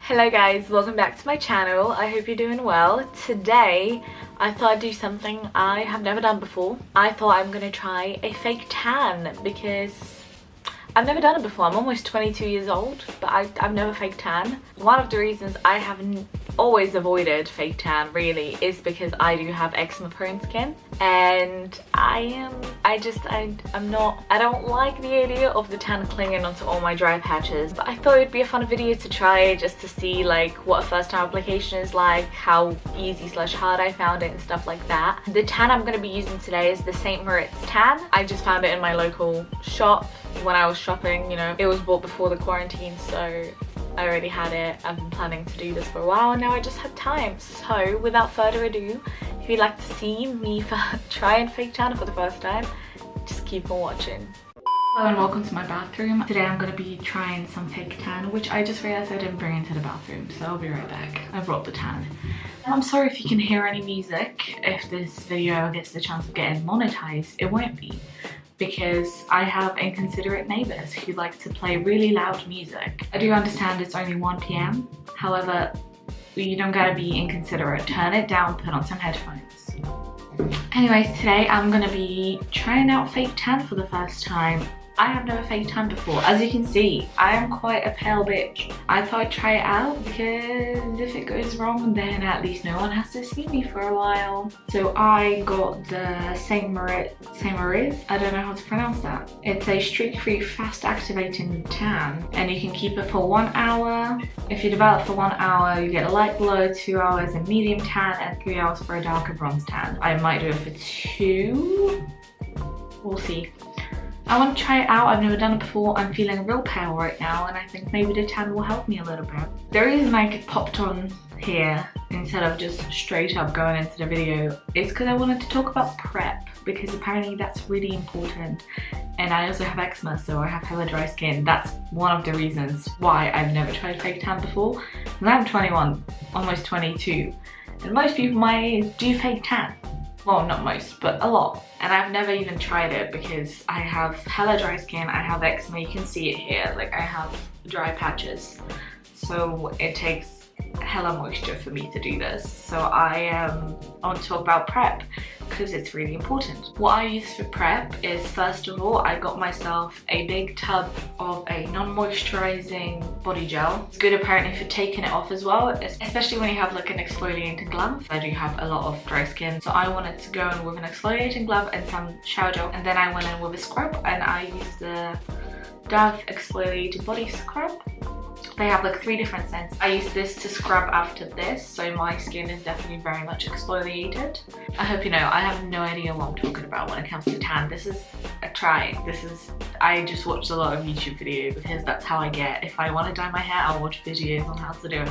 Hello guys, welcome back to my channel. I hope you're doing well. Today I thought I'd do something I have never done before. I thought I'm gonna try a fake tan because I've never done it before. I'm almost 22 years old, but I've never fake tan. One of the reasons I haven't always avoided fake tan really is because I do have eczema-prone skin, and I don't like the idea of the tan clinging onto all my dry patches. But I thought it'd be a fun video to try just to see like what a first time application is like, how easy/hard I found it and stuff like that. The tan I'm going to be using today is the St. Moritz tan. I just found it in my local shop when I was shopping, you know. It was bought before the quarantine, so I already had it. I've been planning to do this for a while and now I just had time. So without further ado, if you'd like to see me try and fake tan for the first time, just keep on watching. Hello and welcome to my bathroom. Today I'm going to be trying some fake tan, which I just realised I didn't bring into the bathroom, so I'll be right back. I brought the tan. I'm sorry if you can hear any music. If this video gets the chance of getting monetized, it won't be, because I have inconsiderate neighbours who like to play really loud music. I do understand it's only 1 PM, however, you don't gotta be inconsiderate. Turn it down, put on some headphones. Anyways, today I'm gonna be trying out fake tan for the first time. I have never fake tan before. As you can see, I am quite a pale bitch. I thought I'd try it out because if it goes wrong, then at least no one has to see me for a while. So I got the St. Moritz, I don't know how to pronounce that. It's a streak-free, fast-activating tan, and you can keep it for 1 hour. If you develop for 1 hour, you get a light glow, 2 hours a medium tan, and 3 hours for a darker bronze tan. I might do it for 2. We'll see. I want to try it out. I've never done it before. I'm feeling real pale right now and I think maybe the tan will help me a little bit. The reason I popped on here instead of just straight up going into the video is because I wanted to talk about prep, because apparently that's really important. And I also have eczema, so I have hella dry skin. That's one of the reasons why I've never tried fake tan before. And I'm 21, almost 22, and most people my age do fake tan. Well, not most, but a lot. And I've never even tried it because I have hella dry skin, I have eczema, you can see it here, like I have dry patches. So it takes hella moisture for me to do this. So I want to talk about prep because it's really important. What I use for prep is, first of all, I got myself a big tub of a non-moisturizing body gel. It's good apparently for taking it off as well, especially when you have like an exfoliating glove. I do have a lot of dry skin, so I wanted to go in with an exfoliating glove and some shower gel, and then I went in with a scrub and I used the Dove exfoliating body scrub. They have like 3 different scents. I use this to scrub after this, so my skin is definitely very much exfoliated. I hope you know, I have no idea what I'm talking about when it comes to tan. This is a try. I just watched a lot of YouTube videos because that's how I get. If I want to dye my hair, I'll watch videos on how to do it.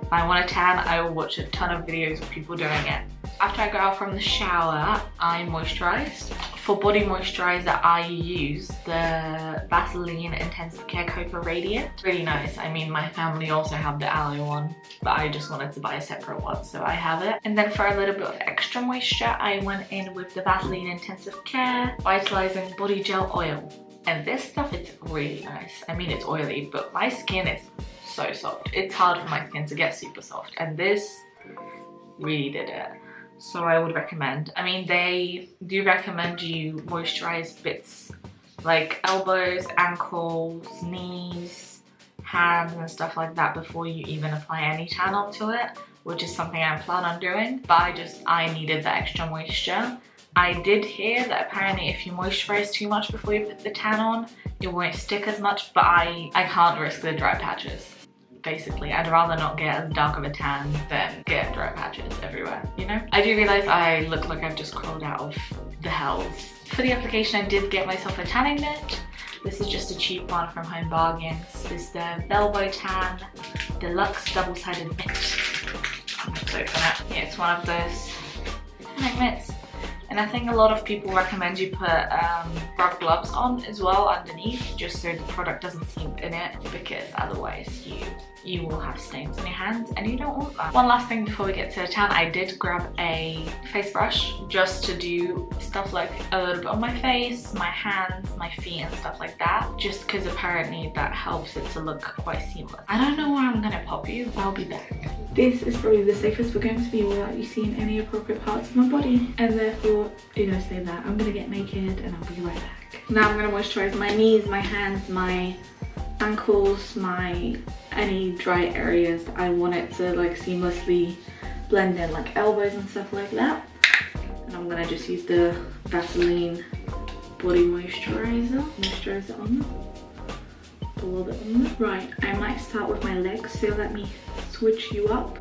If I want to tan, I will watch a ton of videos of people doing it. After I got out from the shower, I moisturized. For body moisturizer, I use the Vaseline Intensive Care Cocoa Radiant. Really nice. I mean, my family also have the aloe one, but I just wanted to buy a separate one, so I have it. And then for a little bit of extra moisture, I went in with the Vaseline Intensive Care Vitalizing Body Gel Oil. And this stuff is really nice. I mean, it's oily, but my skin is so soft. It's hard for my skin to get super soft, and this really did it. So I would recommend. I mean, they do recommend you moisturize bits like elbows, ankles, knees, hands and stuff like that before you even apply any tan onto it, which is something I plan on doing. But I needed the extra moisture. I did hear that apparently if you moisturize too much before you put the tan on, it won't stick as much, but I can't risk the dry patches. Basically, I'd rather not get as dark of a tan than get dry patches everywhere, you know? I do realise I look like I've just crawled out of the hells. For the application, I did get myself a tanning mitt. This is just a cheap one from Home Bargains. This is the Velvo Tan Deluxe Double-Sided Mitt. Let's open it. Yeah, it's one of those tanning mitts. And I think a lot of people recommend you put rubber gloves on as well underneath, just so the product doesn't seep in it, because otherwise you will have stains on your hands and you don't want that. One last thing before we get to the tan, I did grab a face brush just to do stuff like a little bit on my face, my hands, my feet and stuff like that, just because apparently that helps it to look quite seamless. I don't know where I'm gonna pop you, but I'll be back. This is probably the safest we're going to be without you seeing any appropriate parts of my body, and therefore, you know, say that I'm gonna get naked and I'll be right back. Now I'm gonna moisturize my knees, my hands, my ankles, any dry areas that I want it to like seamlessly blend in, like elbows and stuff like that. And I'm gonna just use the Vaseline body moisturizer on them. Put a little bit on them. Right, I might start with my legs, so let me switch you up.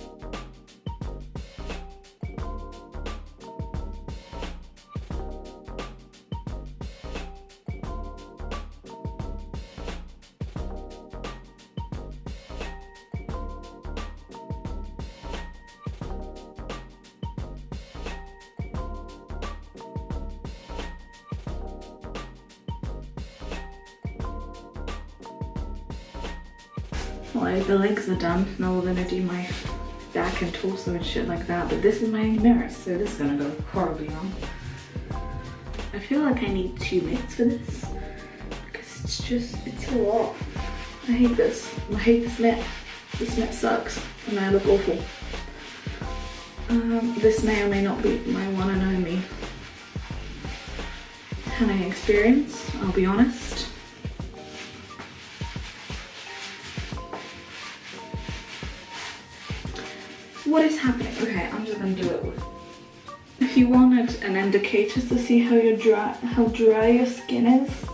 Well, the legs are done. Now we're gonna do my back and torso and shit like that. But this is my mirror, so this is gonna go horribly wrong. I feel like I need 2 minutes for this because it's a lot. I hate this. I hate this net. This net sucks and I look awful. This may or may not be my one and only tanning experience, I'll be honest. What is happening? Okay, I'm just gonna do it with. If you wanted an indicator to see how dry your skin is,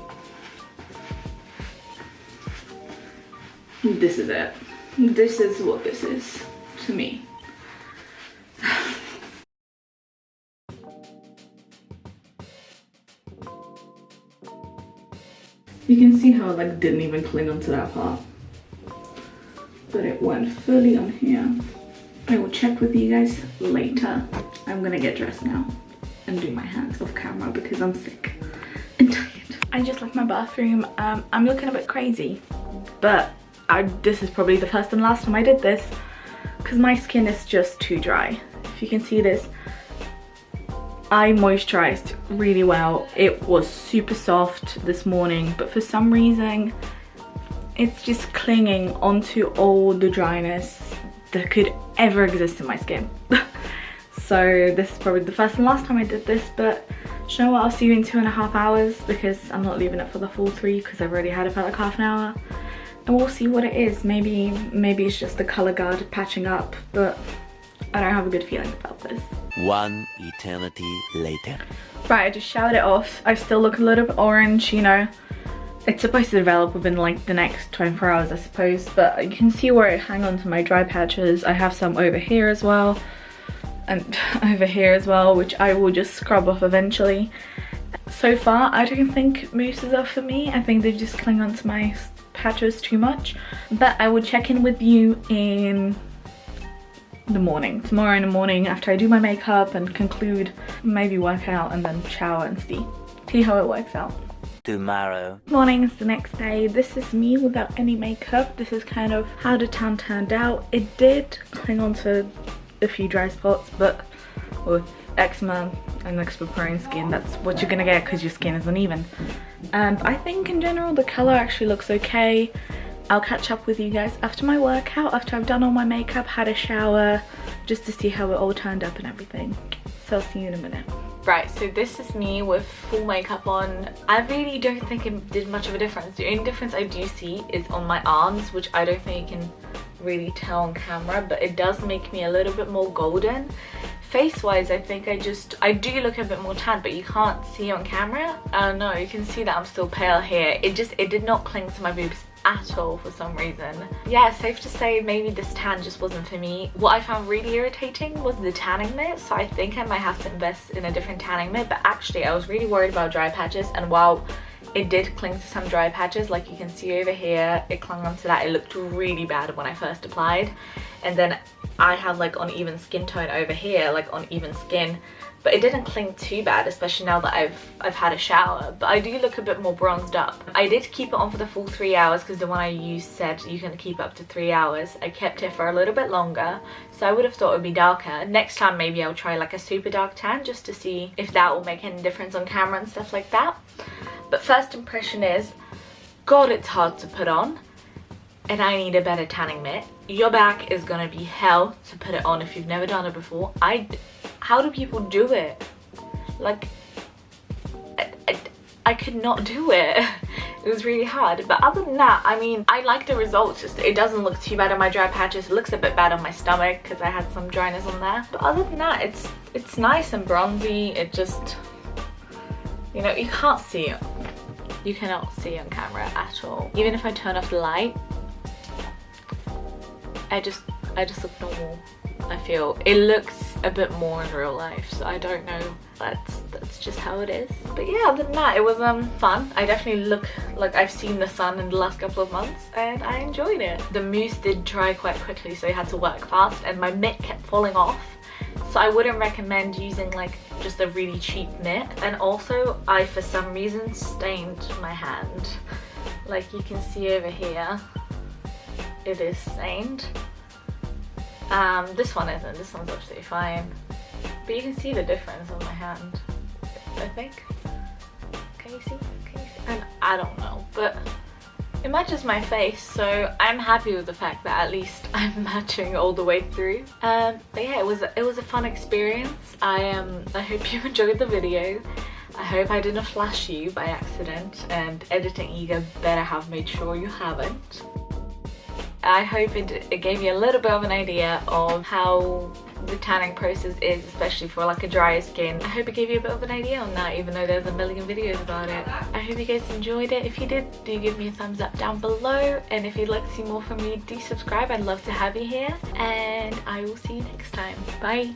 this is it. This is what this is to me. You can see how it like didn't even cling onto that part, but it went fully on here. I will check with you guys later. I'm gonna get dressed now and do my hands off camera because I'm sick and tired. I just left my bathroom. I'm looking a bit crazy, but this is probably the first and last time I did this because my skin is just too dry. If you can see this, I moisturized really well. It was super soft this morning, but for some reason it's just clinging onto all the dryness that could ever exist in my skin. So this is probably the first and last time I did this, but you know what, I'll see you in 2.5 hours because I'm not leaving it for the full 3 because I've already had it for like half an hour, and we'll see what it is. Maybe it's just the color guard patching up, but I don't have a good feeling about this. One eternity later. Right, I just showered it off. I still look a little bit orange, you know. It's supposed to develop within like the next 24 hours, I suppose, but you can see where I hang on to my dry patches. I have some over here as well, and over here as well, which I will just scrub off eventually. So far, I don't think mousses are for me. I think they just cling onto my patches too much, but I will check in with you in the morning, tomorrow in the morning, after I do my makeup and conclude, maybe work out and then shower and see how it works out. Tomorrow. Morning is the next day. This is me without any makeup. This is kind of how the tan turned out. It did cling onto a few dry spots, but with eczema and eczema-prone skin, that's what you're gonna get because your skin is uneven. I think in general the color actually looks okay. I'll catch up with you guys after my workout, after I've done all my makeup, had a shower, just to see how it all turned up and everything. So I'll see you in a minute. Right, so this is me with full makeup on. I really don't think it did much of a difference. The only difference I do see is on my arms, which I don't think you can really tell on camera, but it does make me a little bit more golden. Face-wise, I think I do look a bit more tan, but you can't see on camera. No, you can see that I'm still pale here. It did not cling to my boobs at all for some reason. Yeah, safe to say maybe this tan just wasn't for me. What I found really irritating was the tanning mitt, so I think I might have to invest in a different tanning mitt, but actually I was really worried about dry patches, and while it did cling to some dry patches, like you can see over here, it clung onto that. It looked really bad when I first applied, and then I have like uneven skin tone over here, like uneven skin, but it didn't cling too bad, especially now that I've had a shower. But I do look a bit more bronzed up. I did keep it on for the full 3 hours because the one I used said you can keep up to 3 hours. I kept it for a little bit longer, so I would have thought it would be darker. Next time maybe I'll try like a super dark tan just to see if that will make any difference on camera and stuff like that. But first impression is, God, it's hard to put on, and I need a better tanning mitt. Your back is gonna be hell to put it on if you've never done it before. How do people do it? Like, I could not do it. It was really hard. But other than that, I mean, I like the results. Just, it doesn't look too bad on my dry patches. It looks a bit bad on my stomach because I had some dryness on there. But other than that, it's nice and bronzy. It just, you know, you can't see it. You cannot see on camera at all. Even if I turn off the light, I just look normal. I feel it looks a bit more in real life, so I don't know, that's just how it is. But yeah, other than that, it was fun. I definitely look like I've seen the sun in the last couple of months and I enjoyed it. The mousse did dry quite quickly, so I had to work fast, and my mitt kept falling off, so I wouldn't recommend using like just a really cheap mitt. And also I, for some reason, stained my hand. Like you can see over here, it is stained. This one isn't. This one's absolutely fine. But you can see the difference on my hand, I think. Can you see? Can you see? And I don't know, but it matches my face, so I'm happy with the fact that at least I'm matching all the way through. But yeah, it was a fun experience. I hope you enjoyed the video. I hope I didn't flash you by accident, and editing Iga better have made sure you haven't. I hope it gave you a little bit of an idea of how the tanning process is, especially for like a drier skin. I hope it gave you a bit of an idea on that, even though there's a million videos about it. I hope you guys enjoyed it. If you did, do give me a thumbs up down below, and if you'd like to see more from me, do subscribe. I'd love to have you here, and I will see you next time. Bye.